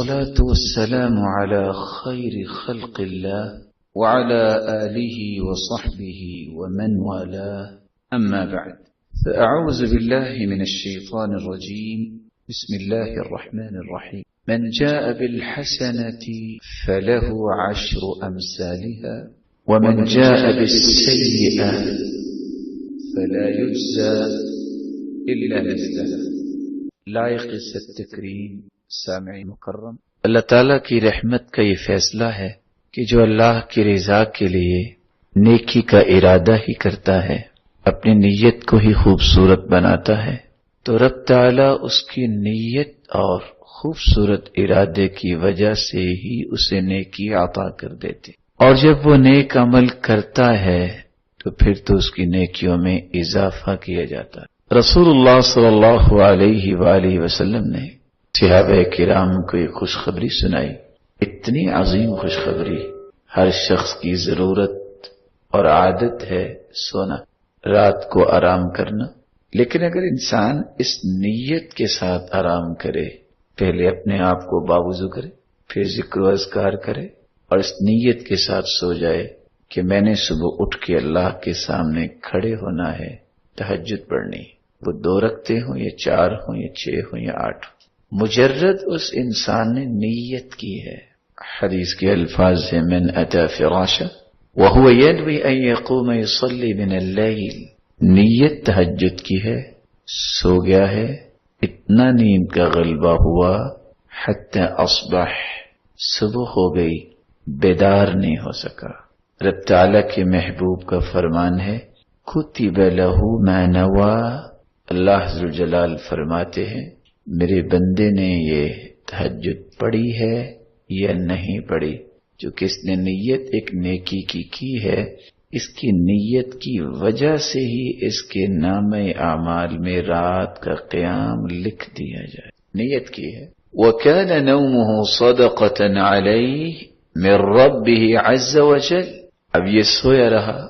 والصلاة والسلام على خير خلق الله وعلى آله وصحبه ومن والاه، أما بعد، فأعوذ بالله من الشيطان الرجيم. بسم الله الرحمن الرحيم. من جاء بالحسنة فله 10 أمثالها ومن جاء بالسيئة فلا يجزى إلا مثلها. لائق عزت تکریم سامعین مکرم، اللہ تعالیٰ کی رحمت کا یہ فیصلہ ہے کہ جو اللہ کی رضا کے لیے نیکی کا ارادہ ہی کرتا ہے، اپنی نیت کو ہی خوبصورت بناتا ہے، تو رب تعالیٰ اس کی نیت اور خوبصورت ارادے کی وجہ سے ہی اسے نیکی عطا کر دیتے، اور جب وہ نیک عمل کرتا ہے تو پھر تو اس کی نیکیوں میں اضافہ کیا جاتا ہے۔ رسول اللہ صلی اللہ علیہ وآلہ وسلم نے صحابہ کرام کو یہ خوشخبری سنائی، اتنی عظیم خوشخبری۔ ہر شخص کی ضرورت اور عادت ہے سونا، رات کو آرام کرنا، لیکن اگر انسان اس نیت کے ساتھ آرام کرے، پہلے اپنے آپ کو باوضو کرے، پھر ذکر و اذکار کرے، اور اس نیت کے ساتھ سو جائے کہ میں نے صبح اٹھ کے اللہ کے سامنے کھڑے ہونا ہے، تہجد پڑھنی، وہ 2 رکعتیں ہوں یا 4 ہوں یا 6 ہوں یا 8 ہوں، مجرد اس انسان نے نیت کی ہے۔ حدیث کے الفاظ ہیں، من اتی فراشا وهو ينوي ان يقوم يصلي من الليل، نیت تہجد کی ہے، سو گیا ہے، اتنا نیند کا غلبہ ہوا حتی اصبح، صبح ہو گئی، بیدار نہیں ہو سکا۔ رب تعالیٰ کے محبوب کا فرمان ہے، کتب له ما نوى، اللہ ذوالجلال فرماتے ہیں میرے بندے نے یہ تہجد پڑھی ہے یا نہیں پڑھی، جو کس نے نیت ایک نیکی کی ہے، اس کی نیت کی وجہ سے ہی اس کے نام اعمال میں رات کا قیام لکھ دیا جائے، نیت کی ہے۔ وَكَانَ نَوْمُهُ صَدَقَةً عَلَيْهِ مِنْ رَبِّهِ عَزَّ وَجَلَّ، اب یہ سویا رہا۔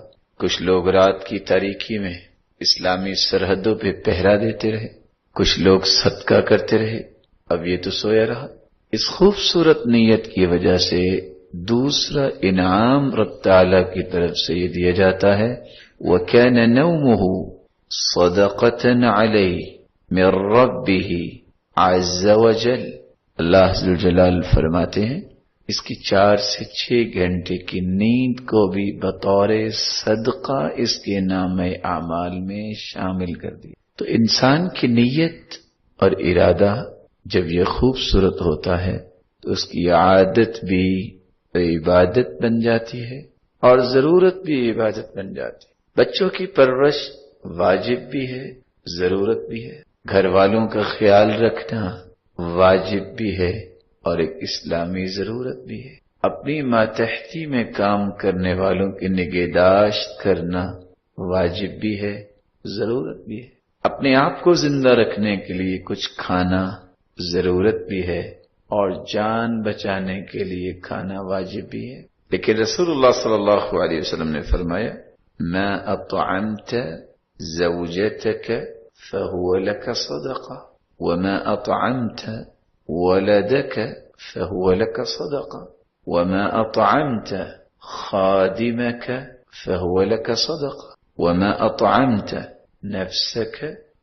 کچھ لوگ رات کی تاریکی میں اسلامی سرحدوں پہ پہرا دیتے رہے، کچھ لوگ صدقہ کرتے رہے، اب یہ تو سویا رہا۔ اس خوبصورت نیت کی وجہ سے دوسرا انعام رب تعالیٰ کی طرف سے یہ دیا جاتا ہے، وَكَانَ نَوْمُهُ صَدَقَةً عَلَيْهِ مِنْ رَبِّهِ عَزَّ وَجَلَّ، اللہ ذوالجلال فرماتے ہیں اس کی 4 سے 6 گھنٹے کی نیند کو بھی بطور صدقہ اس کے نام اعمال میں شامل کر دیا۔ تو انسان کی نیت اور ارادہ جب یہ خوبصورت ہوتا ہے تو اس کی عادت بھی عبادت بن جاتی ہے اور ضرورت بھی عبادت بن جاتی ہے۔ بچوں کی پرورش واجب بھی ہے، ضرورت بھی ہے، گھر والوں کا خیال رکھنا واجب بھی ہے اور ایک اسلامی ضرورت بھی ہے۔ اپنی ماتحتی میں کام کرنے والوں کی نگہداشت کرنا واجب بھی ہے، ضرورت بھی ہے۔ اپنے آپ کو زندہ رکھنے کے لیے کچھ کھانا ضرورت بھی ہے اور جان بچانے کے لیے کھانا واجب بھی ہے۔ لیکن رسول اللہ صلی اللہ علیہ وسلم نے فرمایا، ما اطعمت زوجتك فهو لك صدقہ وما اطعمت ولدك فهو لك صدقہ وما اطعمت خادمك فهو لك صدقہ وما اطعمت نفسك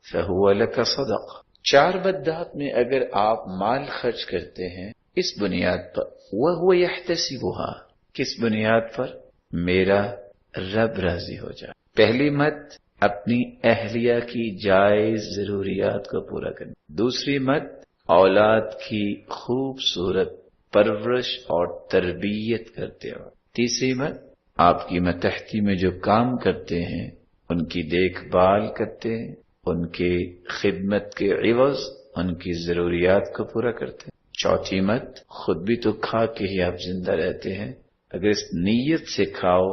فهو لك صدقہ۔ 4 مدات میں اگر آپ مال خرچ کرتے ہیں اس بنیاد پر، وهو يحتسبها، کس بنیاد پر؟ میرا رب راضی ہو جائے۔ پہلی مد اپنی اہلیہ کی جائز ضروریات کو پورا کرنا، دوسری مد اولاد کی خوبصورت پرورش اور تربیت کرتے ہو، تیسری مد آپ کی ماتحتی میں جو کام کرتے ہیں ان کی دیکھ بھال کرتے ہیں، ان کی خدمت کے عوض ان کی ضروریات کو پورا کرتے ہیں، چوتھی مد خود بھی تو کھا کے ہی آپ زندہ رہتے ہیں، اگر اس نیت سے کھاؤ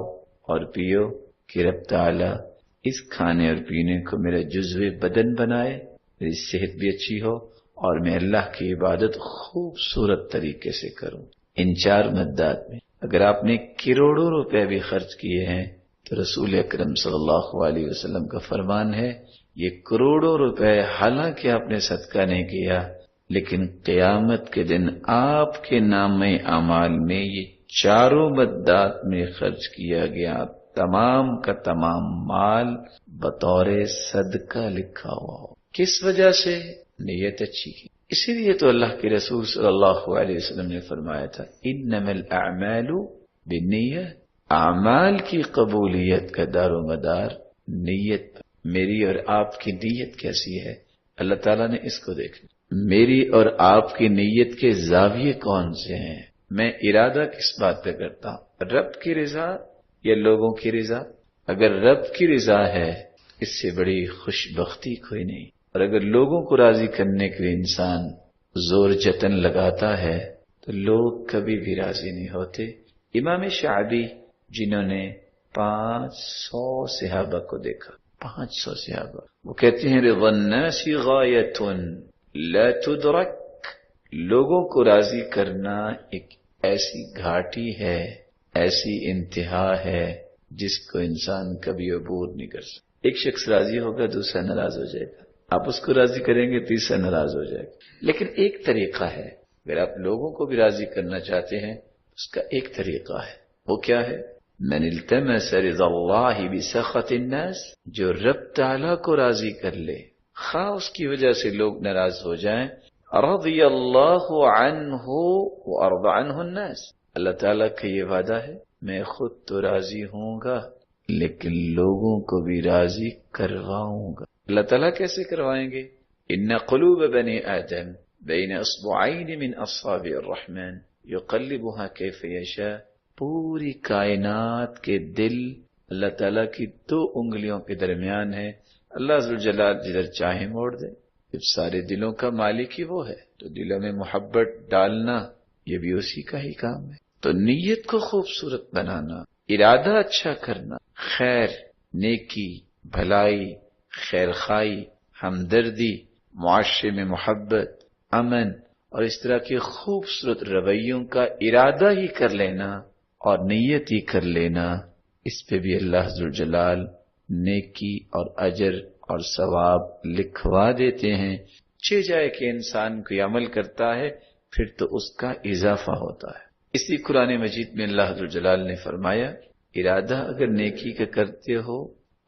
اور پیو کہ رب تعالیٰ اس کھانے اور پینے کو میرا جزو بدن بنائے، میری صحت بھی اچھی ہو اور میں اللہ کی عبادت خوبصورت طریقے سے کروں۔ ان 4 مدات میں اگر آپ نے کروڑوں روپے بھی خرچ کیے ہیں تو رسول اکرم صلی اللہ علیہ وسلم کا فرمان ہے یہ کروڑوں روپے حالانکہ آپ نے صدقہ نہیں کیا لیکن قیامت کے دن آپ کے نام اعمال میں یہ چاروں بدات میں خرچ کیا گیا تمام کا تمام مال بطور صدقہ لکھا ہوا ہو. کس وجہ سے؟ نیت اچھی کی. اسی لیے تو اللہ کے رسول صلی اللہ علیہ وسلم نے فرمایا تھا انما الاعمال بالنیہ، اعمال کی قبولیت کا دار و مدار نیت پر. میری اور آپ کی نیت کیسی ہے اللہ تعالیٰ نے اس کو دیکھنا. میری اور آپ کی نیت کے زاویے کون سے ہیں؟ میں ارادہ کس بات پہ کرتا ہوں؟ رب کی رضا یا لوگوں کی رضا؟ اگر رب کی رضا ہے اس سے بڑی خوش بختی کوئی نہیں. اور اگر لوگوں کو راضی کرنے کے لیے انسان زور جتن لگاتا ہے تو لوگ کبھی بھی راضی نہیں ہوتے. امام شعبی جنہوں نے 500 صحابہ کو دیکھا، 500 صحابہ، وہ کہتے ہیں رضا الناس غایۃ لا تدرک، لوگوں کو راضی کرنا ایک ایسی گھاٹی ہے، ایسی انتہا ہے جس کو انسان کبھی عبور نہیں کر سکتا. ایک شخص راضی ہوگا دوسرا ناراض ہو جائے گا، آپ اس کو راضی کریں گے تیسرا ناراض ہو جائے گا. لیکن ایک طریقہ ہے، اگر آپ لوگوں کو بھی راضی کرنا چاہتے ہیں اس کا ایک طریقہ ہے. وہ کیا ہے؟ من التمس رضا اللہ بسخط الناس، جو رب تعالیٰ کو راضی کر لے خواہ اس کی وجہ سے لوگ ناراض ہو جائیں، رضی اللہ عنہ وارضى عنہ الناس، اللہ تعالیٰ کا یہ وعدہ ہے میں خود تو راضی ہوں گا لیکن لوگوں کو بھی راضی کرواؤں گا. اللہ تعالیٰ کیسے کروائیں گے؟ ان قلوب بنی آدم بین اصبعین من اصابع الرحمن یقلبها کیف یشاء، پوری کائنات کے دل اللہ تعالیٰ کی 2 انگلیوں کے درمیان ہے. اللہ ذوالجلال جدھر چاہے موڑ دے. جب سارے دلوں کا مالک ہی وہ ہے تو دلوں میں محبت ڈالنا یہ بھی اسی کا ہی کام ہے. تو نیت کو خوبصورت بنانا، ارادہ اچھا کرنا، خیر، نیکی، بھلائی، خیر خواہی، ہمدردی، معاشرے میں محبت، امن اور اس طرح کے خوبصورت رویوں کا ارادہ ہی کر لینا اور نیت ہی کر لینا، اس پہ بھی اللہ ذوالجلال نیکی اور اجر اور ثواب لکھوا دیتے ہیں. جائے کہ انسان کوئی عمل کرتا ہے پھر تو اس کا اضافہ ہوتا ہے. اسی قرآن مجید میں اللہ ذوالجلال نے فرمایا ارادہ اگر نیکی کا کرتے ہو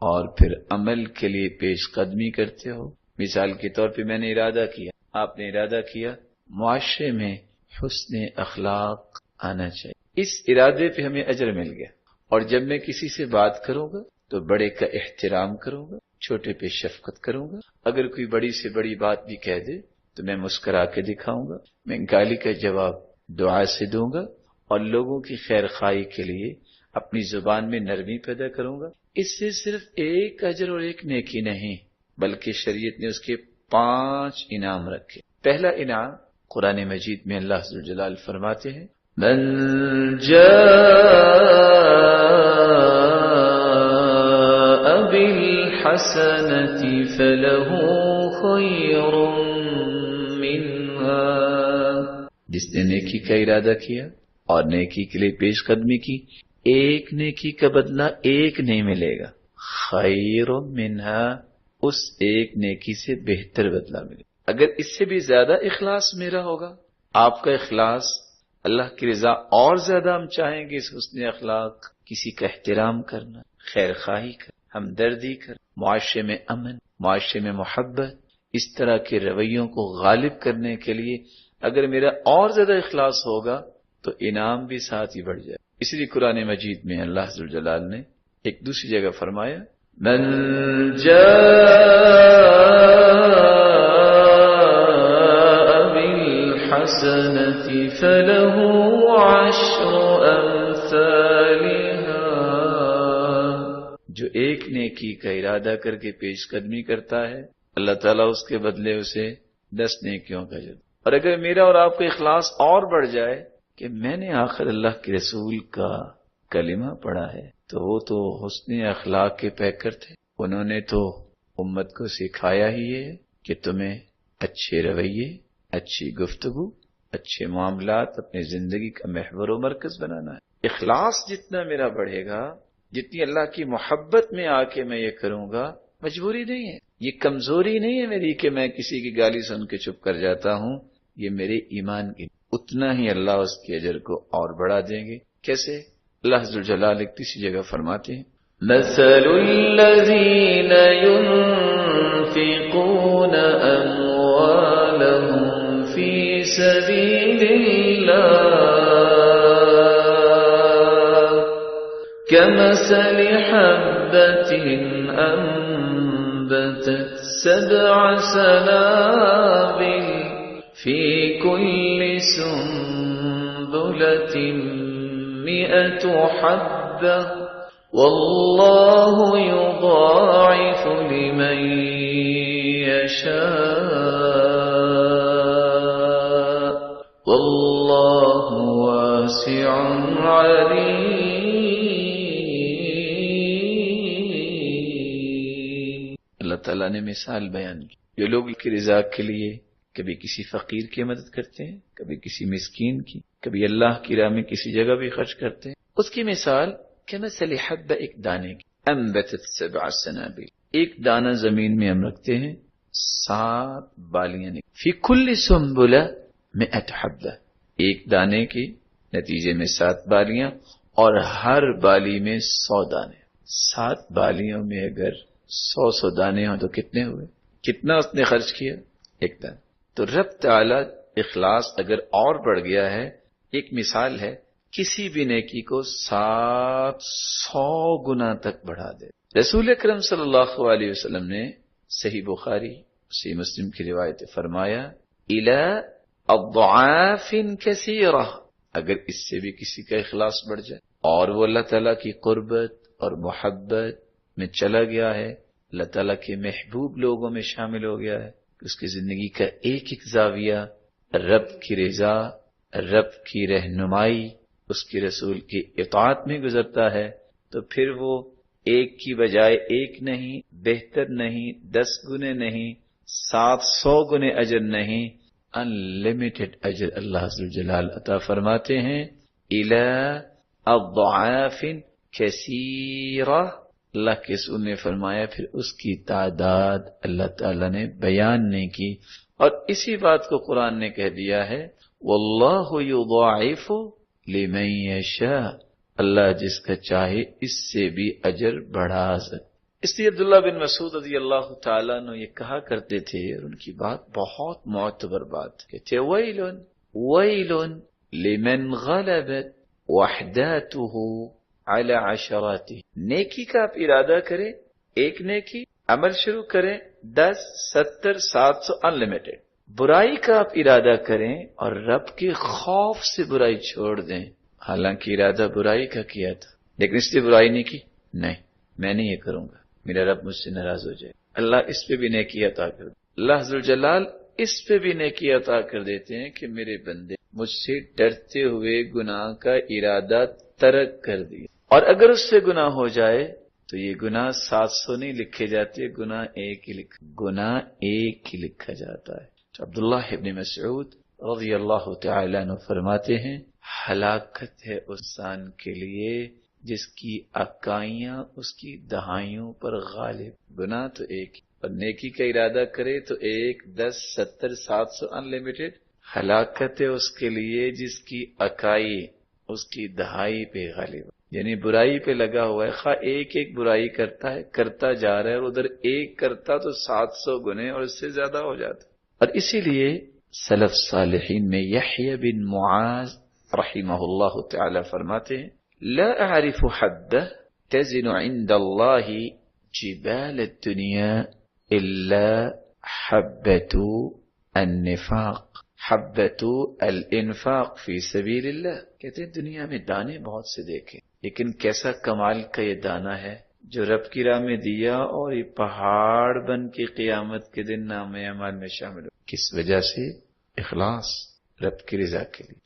اور پھر عمل کے لیے پیش قدمی کرتے ہو، مثال کے طور پہ میں نے ارادہ کیا، آپ نے ارادہ کیا، معاشرے میں حسن اخلاق آنا چاہیے، اس ارادے پہ ہمیں اجر مل گیا. اور جب میں کسی سے بات کروں گا تو بڑے کا احترام کروں گا، چھوٹے پہ شفقت کروں گا. اگر کوئی بڑی سے بڑی بات بھی کہہ دے تو میں مسکرا کے دکھاؤں گا، میں گالی کا جواب دعا سے دوں گا اور لوگوں کی خیر خواہی کے لیے اپنی زبان میں نرمی پیدا کروں گا. اس سے صرف ایک اجر اور ایک نیکی نہیں بلکہ شریعت نے اس کے 5 انعام رکھے. پہلا انعام قرآن مجید میں اللہ ذوالجلال فرماتے ہیں من جاء بالحسنة فله خير منها، جس نے نیکی کا ارادہ کیا اور نیکی کے لیے پیش قدمی کی، ایک نیکی کا بدلہ ایک نہیں ملے گا، خیر منها، اس ایک نیکی سے بہتر بدلہ ملے گا. اگر اس سے بھی زیادہ اخلاص میرا ہوگا، آپ کا اخلاص اللہ کی رضا اور زیادہ ہم چاہیں گے اس حسن اخلاق، کسی کا احترام کرنا، خیر خواہی کرنا، ہمدردی کرنا، معاشرے میں امن، معاشرے میں محبت، اس طرح کے رویوں کو غالب کرنے کے لیے اگر میرا اور زیادہ اخلاص ہوگا تو انعام بھی ساتھ ہی بڑھ جائے. اس لیے قرآن مجید میں اللہ ذوالجلال نے ایک دوسری جگہ فرمایا من بالحسنة فله 10 أمثالها، جو ایک نیکی کا ارادہ کر کے پیش قدمی کرتا ہے اللہ تعالیٰ اس کے بدلے اسے 10 نیکیوں کا اجر. اور اگر میرا اور آپ کا اخلاص اور بڑھ جائے کہ میں نے آخر اللہ کے رسول کا کلمہ پڑھا ہے تو وہ تو حسن اخلاق کے پیکر تھے، انہوں نے تو امت کو سکھایا ہی ہے کہ تمہیں اچھے رویے، اچھی گفتگو، اچھے معاملات اپنی زندگی کا محور و مرکز بنانا ہے. اخلاص جتنا میرا بڑھے گا، جتنی اللہ کی محبت میں آ کے میں یہ کروں گا، مجبوری نہیں ہے، یہ کمزوری نہیں ہے میری کہ میں کسی کی گالی سن کے چپ کر جاتا ہوں، یہ میرے ایمان کی، اتنا ہی اللہ اس کے اجر کو اور بڑھا دیں گے۔ کیسے؟ اللہ ذو الجلال ایک تیسری جگہ فرماتے ہیں مثل الذین ينفقون اموالهم فی سبیل اللہ كمثل حبة أنبتت 7 سنابل في كل سنبلة 100 حبة والله يضاعف لمن يشاء والله واسع عليم۔ اللہ تعالیٰ نے مثال بیان کی، جو لوگ کی رضا کے لیے کبھی کسی فقیر کی مدد کرتے ہیں، کبھی کسی مسکین کی، کبھی اللہ کی راہ میں کسی جگہ بھی خرچ کرتے ہیں، اس کی مثال کمثل حبہ، ایک دانے کی، انبتت 7 سنابل، ایک دانہ زمین میں ہم رکھتے ہیں، 7 بالیاں فی کل سنبلہ 100 حبہ، ایک دانے کی نتیجے میں 7 بالیاں، اور ہر بالی میں 100 دانے۔ 7 بالیوں میں اگر 100 دانے ہوں تو کتنے ہوئے؟ کتنا اس نے خرچ کیا؟ ایک دانہ۔ تو رب تعالی اخلاص اگر اور بڑھ گیا ہے، ایک مثال ہے، کسی بھی نیکی کو 700 گنا تک بڑھا دے۔ رسول اکرم صلی اللہ علیہ وسلم نے صحیح بخاری صحیح مسلم کی روایت فرمایا الی اضعاف کثیرہ، اگر اس سے بھی کسی کا اخلاص بڑھ جائے اور وہ اللہ تعالیٰ کی قربت اور محبت میں چلا گیا ہے، اللہ تعالیٰ کے محبوب لوگوں میں شامل ہو گیا ہے، اس کی زندگی کا ایک ایک زاویہ رب کی رضا، رب کی رہنمائی، اس کی رسول کی اطاعت میں گزرتا ہے، تو پھر وہ ایک کی بجائے ایک نہیں، بہتر نہیں، 10 گنے نہیں، 700 گنے اجر نہیں، انلمیٹڈ اجر اللہ عز و جلال عطا فرماتے ہیں۔ الی اضعاف کثیرہ، اللہ کے رسول نے فرمایا، پھر اس کی تعداد اللہ تعالی نے بیان نہیں کی، اور اسی بات کو قرآن نے کہہ دیا ہے واللہ یضاعف لمن یشاء، اللہ جس کا چاہے اس سے بھی اجر بڑھا سکے۔ اس لیے عبداللہ بن مسعود رضی اللہ تعالیٰ عنہ یہ کہا کرتے تھے، اور ان کی بات بہت معتبر بات کہتے، ویل ویل لمن غلبت وحداته على عشراته، نیکی کا آپ ارادہ کریں، ایک نیکی عمل شروع کریں، 10 70 700 انلمیٹڈ، برائی کا آپ ارادہ کریں اور رب کے خوف سے برائی چھوڑ دیں، حالانکہ ارادہ برائی کا کیا تھا لیکن اس لیے برائی نہیں کی، نہیں میں نہیں یہ کروں گا، میرا رب مجھ سے ناراض ہو جائے، اللہ اس پہ بھی نیکی عطا کر دے، اللہ ذو الجلال اس پہ بھی نیکی عطا کر دیتے ہیں کہ میرے بندے مجھ سے ڈرتے ہوئے گناہ کا ارادہ ترک کر دیا، اور اگر اس سے گناہ ہو جائے تو یہ گناہ 700 نہیں لکھے جاتے، گناہ ایک ہی لکھا جاتا ہے۔ تو عبداللہ ابن مسعود رضی اللہ تعالیٰ عنہ فرماتے ہیں، ہلاکت ہے اس انسان کے لیے جس کی اکائیاں اس کی دہائیوں پر غالب، گناہ تو ایک ہی، اور نیکی کا ارادہ کرے تو 1 10 70 700 انلمیٹڈ، ہلاکت ہے اس کے لیے جس کی اکائی اس کی دہائی پہ غالب، یعنی برائی پہ لگا ہوا ہے، خواہ ایک برائی کرتا ہے، کرتا جا رہا ہے، اور ادھر ایک کرتا تو 700 گنے اور اس سے زیادہ ہو جاتا۔ اور اسی لیے سلف صالحین میں یحییٰ بن معاذ رحمہ اللہ تعالی فرماتے ہیں، لا اعرف حبہ تزن عند اللہ جبال الدنیا الا حبۃ النفاق، حبۃ الانفاق فی سبیل اللہ، کہتے ہیں دنیا میں دانے بہت سے دیکھے لیکن کیسا کمال کا یہ دانہ ہے جو رب کی راہ میں دیا اور یہ پہاڑ بن کے قیامت کے دن نام اعمال میں شامل ہو، کس وجہ سے؟ اخلاص، رب کی رضا کے لیے۔